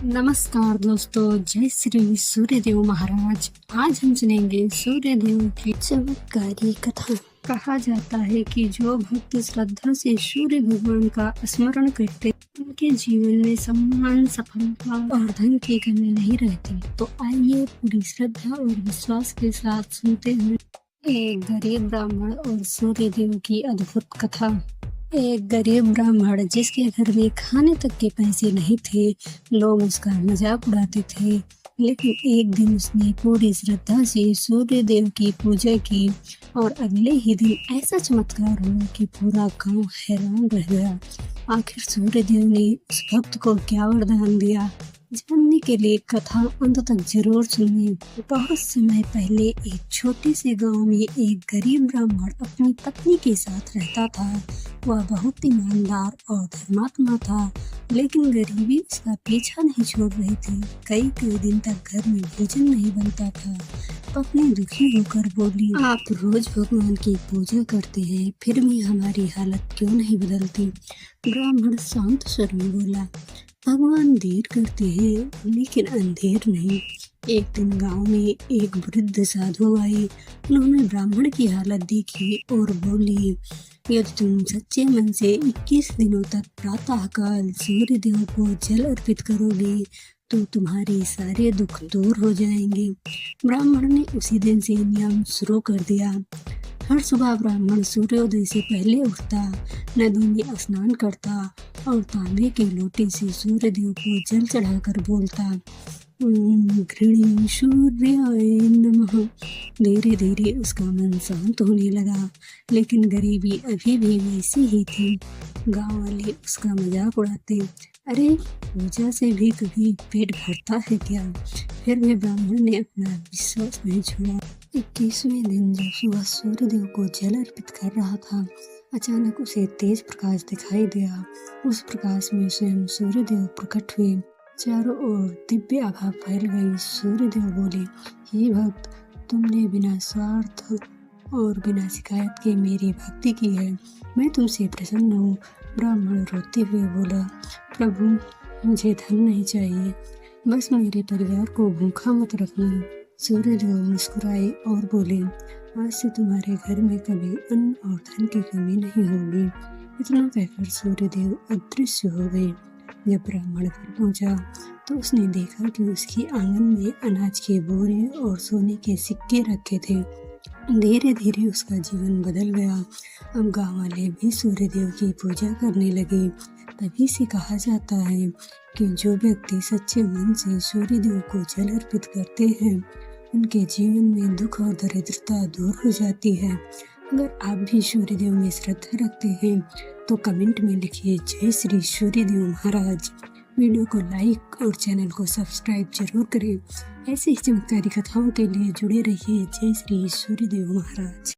नमस्कार दोस्तों, जय श्री सूर्यदेव महाराज। आज हम सुनेंगे सूर्यदेव की चमत्कारी कथा। कहा जाता है कि जो भक्त श्रद्धा से सूर्य भगवान का स्मरण करते उनके जीवन में सम्मान, सफलता और धन की कमी नहीं रहती। तो आइए पूरी श्रद्धा और विश्वास के साथ सुनते हैं एक गरीब ब्राह्मण और सूर्यदेव की अद्भुत कथा। एक गरीब ब्राह्मण जिसके घर में खाने तक के पैसे नहीं थे, लोग उसका मजाक उड़ाते थे। लेकिन एक दिन उसने पूरी श्रद्धा से सूर्यदेव की पूजा की और अगले ही दिन ऐसा चमत्कार हुआ कि पूरा गांव हैरान रह गया। आखिर सूर्यदेव ने उस भक्त को क्या वरदान दिया, जानने के लिए कथा अंत तक जरूर सुनिए। बहुत समय पहले एक छोटे से गांव में एक गरीब ब्राह्मण अपनी पत्नी के साथ रहता था। वह बहुत ईमानदार और धर्मात्मा था, लेकिन गरीबी उसका पीछा नहीं छोड़ रही थी। कई दिन तक घर में भोजन नहीं बनता था। पत्नी दुखी होकर बोली, आप रोज भगवान की पूजा करते हैं, फिर भी हमारी हालत क्यों नहीं बदलती? ब्राह्मण शांत स्वर में बोला, भगवान देर करते हैं लेकिन अंधेर नहीं। एक दिन गांव में एक वृद्ध साधु आए। उन्होंने ब्राह्मण की हालत देखी और बोली, यदि तुम सच्चे मन से 21 दिनों तक प्रातःकाल सूर्य देव को जल अर्पित करोगे तो तुम्हारे सारे दुख दूर हो जाएंगे। ब्राह्मण ने उसी दिन से नियम शुरू कर दिया। हर सुबह ब्राह्मण सूर्योदय से पहले उठता, नदी में स्नान करता और तांबे के लोटे से सूर्य देव को जल चढ़ाकर बोलता, घृणी सूर्याय नमः। धीरे धीरे उसका मन शांत होने लगा, लेकिन गरीबी अभी भी वैसी ही थी। गांव वाले उसका मजाक उड़ाते, अरे पूजा से भी कभी पेट भरता है क्या? फिर भी ब्राह्मण ने अपना विश्वास नहीं छोड़ा। 21वें दिन जब सुबह सूर्यदेव को जल अर्पित कर रहा था, अचानक उसे तेज प्रकाश दिखाई दिया। उस प्रकाश में स्वयं सूर्यदेव प्रकट हुए। चारों ओर दिव्य आभा फैल गई। सूर्यदेव बोले, हे भक्त, तुमने बिना स्वार्थ और बिना शिकायत के मेरी भक्ति की है, मैं तुमसे प्रसन्न हूँ। ब्राह्मण रोते हुए बोला, प्रभु, मुझे धन नहीं चाहिए, बस मेरे परिवार को भूखा मत रखना। सूर्यदेव मुस्कुराए और बोले, आज से तुम्हारे घर में कभी अन्न और धन की कमी नहीं होगी। इतना कहकर सूर्यदेव अदृश्य हो गए। जब ब्राह्मण घर पहुंचा तो उसने देखा कि उसके आंगन में अनाज के बोरे और सोने के सिक्के रखे थे। धीरे धीरे उसका जीवन बदल गया। अब गांव वाले भी सूर्यदेव की पूजा करने लगे। तभी से कहा जाता है कि जो व्यक्ति सच्चे मन से सूर्यदेव को जल अर्पित करते हैं, उनके जीवन में दुख और दरिद्रता दूर हो जाती है। अगर आप भी सूर्यदेव में श्रद्धा रखते हैं तो कमेंट में लिखिए, जय श्री सूर्यदेव महाराज। वीडियो को लाइक और चैनल को सब्सक्राइब जरूर करें। ऐसे ही चमत्कारी कथाओं के लिए जुड़े रहिए। जय श्री सूर्यदेव महाराज।